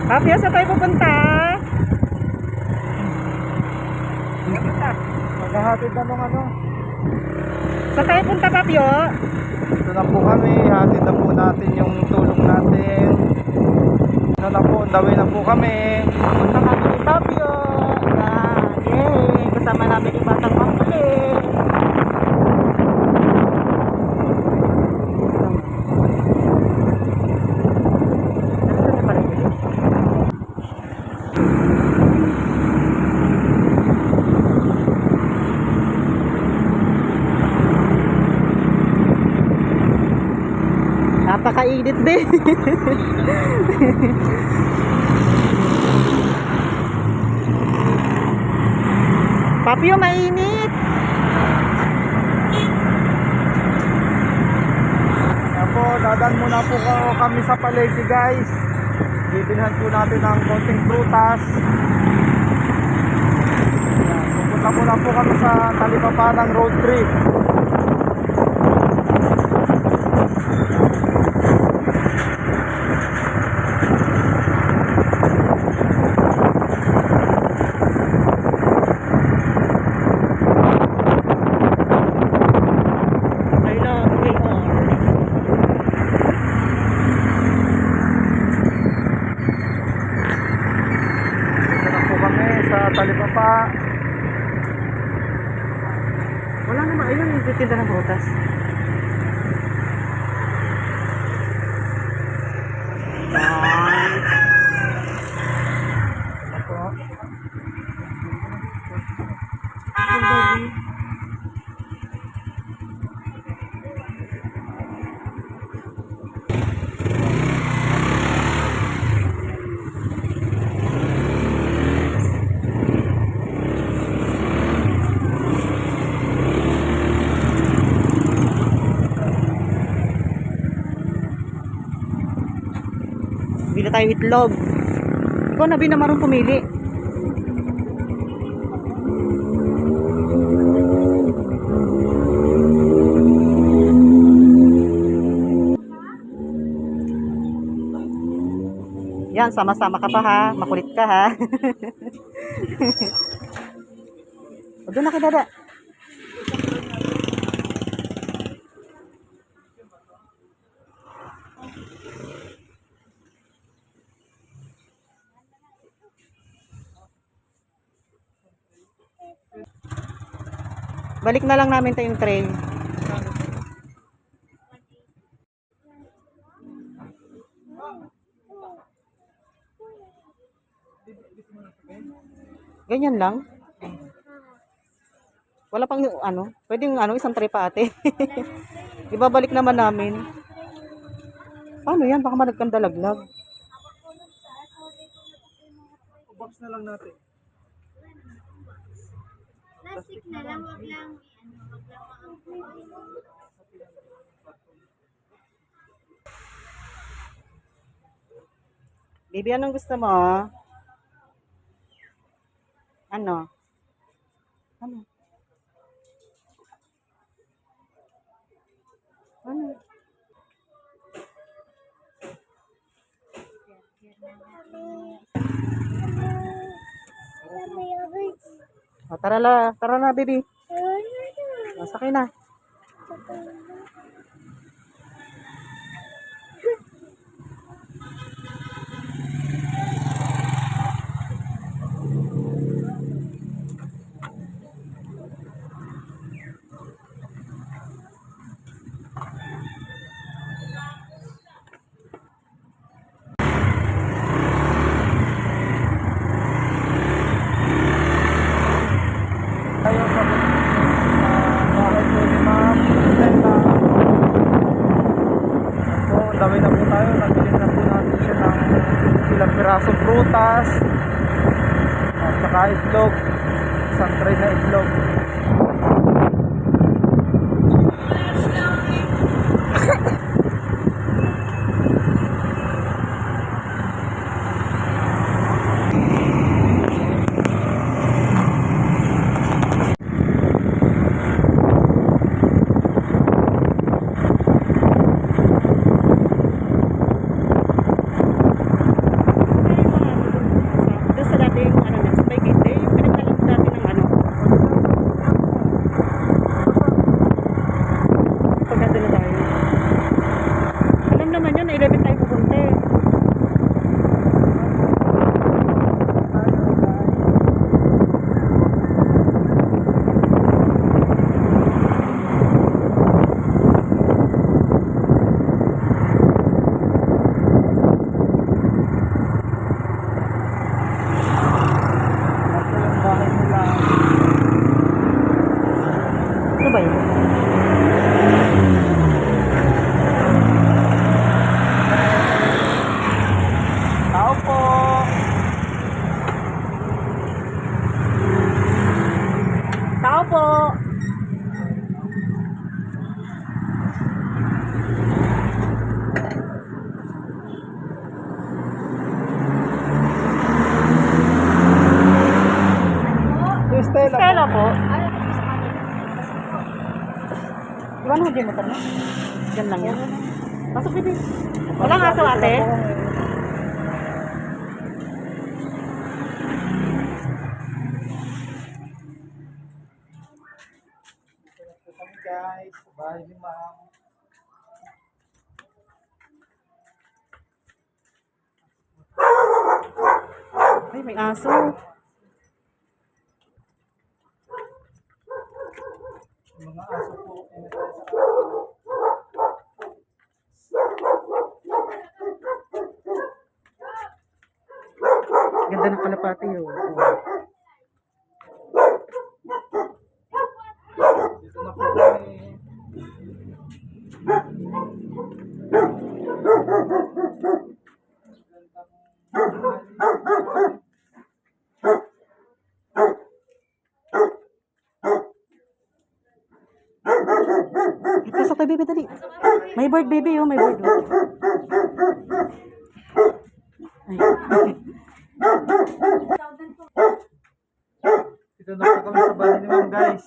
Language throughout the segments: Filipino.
Papio, saan tayo pupunta? Maghahatid na nung ano. Saan tayo punta, Papio? Ito na po kami. Hatid na po natin yung tulong natin. Ito na po. Dawin na po kami. Punta kami ni Papio. Yay! Kasama namin yung batang makulit. Napakainit din. Papio, mainit. Kaya po, dadan muna po kami sa palengke, guys. Bibilhan po natin ng konting prutas. Ayan, pupunta muna po kami sa Talipapanang road trip. Talipapa. Wala naman, ayun, yung titinda ng prutas. Bili tayo itlog. Ikaw na binamarong pumili. Yan, sama-sama ka pa ha. Makulit ka ha. O, doon na kay Dada. Balik na lang namin tayong tray. Ganyan lang. Wala pang ano, pwedeng ano, isang tray pa ate. Ibabalik naman namin. Paano yan? Baka managkandalaglag. Box na lang natin. Plastic na lang, wag lang Baby, anong gusto mo? Ano? Ano? Ano? O, tara na, baby. O, sakay na. Tayo sa bahay po ni Ma'am Lenta. So, dami na po tayo. Nabili na po natin siya ng ilang pirasong prutas at saka itlog. Isang tray na itlog. Stella. Stella po. Ano po sa kanila? Di ba naman din motor na? Diyan lang yan. Pasok bibi. Walang aso ate. Kami guys, bahay ni ma'am. Ay, may aso. Yung mga aso po, Ganda ng kalapati oh. dito na po kami. Pasok tayo, baby, dali. May bird, baby, oh. May bird, oh. Ay. Dito na po kami sa bahay ni ma'am guys.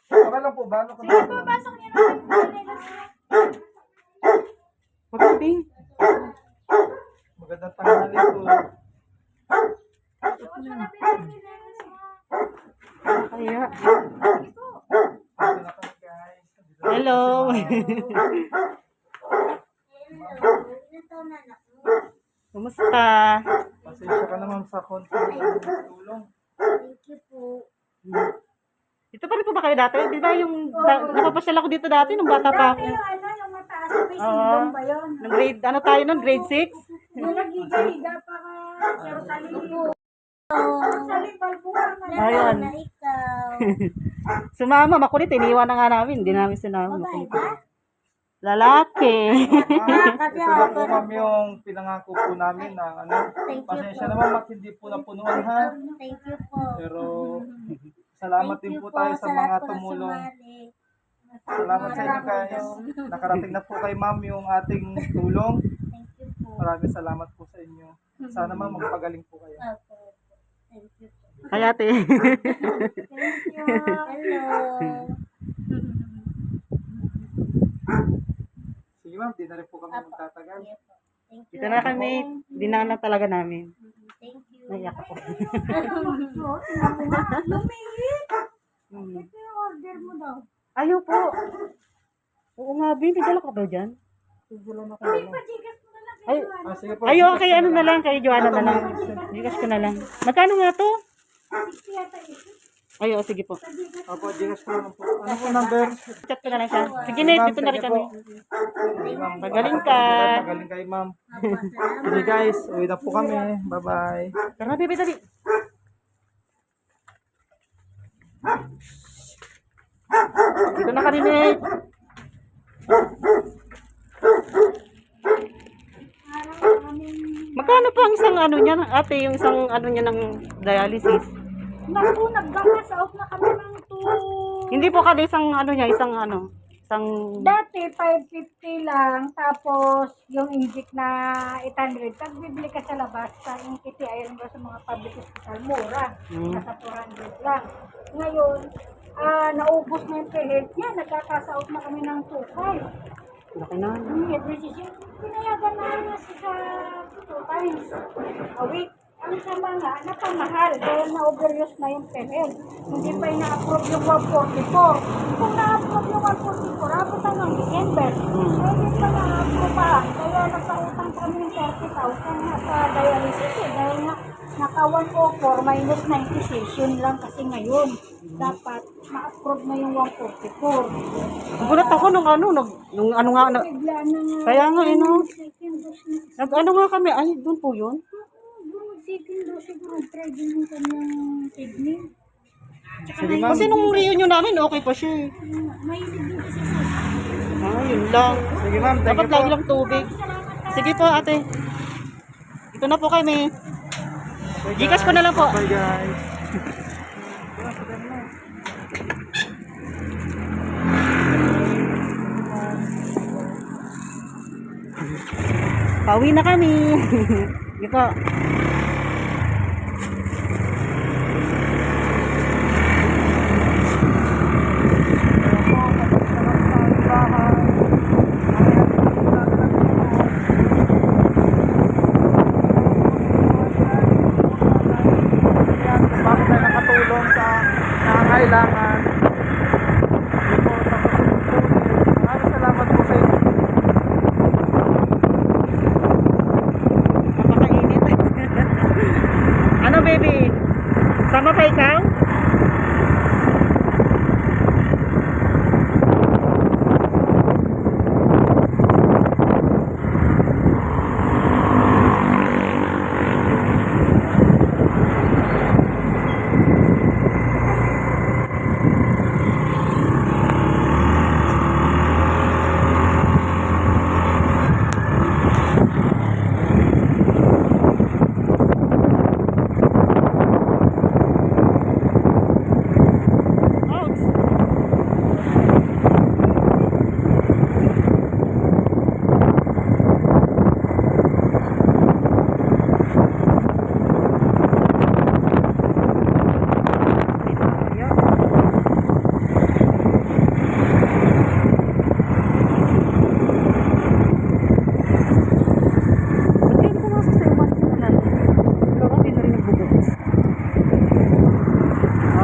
Okay lang po ba? Ano kami? Pasok niyo na lang po nila. Wag, baby. Magandang tanghali po. Kaya. Dito na kami guys. Hello. Kumusta? Pasensya ka naman sa konting tulong. Thank you po. Dito pa rin po ba kayo dati? Di ba yung napapasyal ako dito dati nung bata pa ako? Yung ano, yung mataas na may silong ba yun? Nung grade, ano tayo nun? Grade 6? Yung nagigiga pa ka, pero sa libo. Sa libal po Ayun. na ikaw. Sumama, makulit. Iniwan na nga namin. Hindi namin sinama. Babae Makulit. ba? Lalaki. Kasi Ito na po ma'am yung pinangako po namin na ano. Thank you Pasensya po. naman mat hindi po napunuan ha. Thank you po. Pero salamat din po tayo sa mga tumulong. Salamat sa inyo guys. Nakarating na po kay ma'am yung ating tulong. Thank you po. Maraming salamat po sa inyo. Sana ma'am magpagaling po kayo. Opo. Thank you po. Kaya ate. Thank you. Hello. Sige ma'am, di na rin po kami magtatagal. Thank you. Dito na kami. Dinaanan talaga namin. Thank you. Naiyak ako. Lumingit. Hmm. Ito yung order mo daw. Ayaw po. Oo nga, Bin. May dala ka ba dyan? Pajigas mo na lang. Ay, Ah, sige po. ayaw, kay ano na lang. Kay Joanna na lang. Bigas ko na lang. Magkano nga to? 60 yata ito. Ayaw, sige po. Opo, digas ko naman po. Ano po number? Chat ko na lang siya. Sige na, dito na rin kami. Magaling ka. Magaling kayo ma'am. Apa, salamat. Sige guys, uwi na po kami. Bye-bye. Tara, bebe, dali. Dito na kami, mate. Magkano po ang isang ano niya, ate, yung isang ano niya ng dialysis? Naku, nagkakasaot na kami ng 2. Hindi po kada isang ano niya, isang ano, isang... Dati, 550 lang. Tapos, yung inject na 800. Pag bibili ka sa labas, sa Inkiti, ayun ba sa mga public hospital, mura. Nasa 400 lang. Ngayon, naubos na yung health niya. Nagkakasaot na kami ng 2.5. Laki na. Every season, pinayagan namin na sa 2 times a week. Ang sama nga, napamahal dahil na-overuse na yung PhilHealth. Hindi pa ina-approve yung 144. Kung na-approve yung 144, abot hanggang December. Hindi pa na-approve pa. Kaya nagpautang kami ng 30,000 nga sa dialysis. Dahil nga, naka 104 minus 90 session lang kasi ngayon. Dapat ma-approve na yung 144. Gulat ako nung ano, nung ano nga, Bigla na nga. kaya nga, no? Second dose na. Nag-ano nga kami, ay, doon po yun. Second dose siguro. Try din yung kanyang kidney. Sige ma'am. Kasi nung reunion namin, okay pa siya eh. May din kasi sa Yun lang. Sige ma'am, thank Dapat you po. lagi lang tubig. Sige po, ate. Ito na po kami. Gcash ko na lang po. Bye guys. Pauwi na kami. Sige po. pangangailangan. Hindi po tapos yung kunin. Maraming salamat po sa inyo. Napakainit. Ano baby? Sama pa ikaw?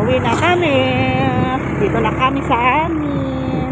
Uwi na kami. Dito na kami sa amin.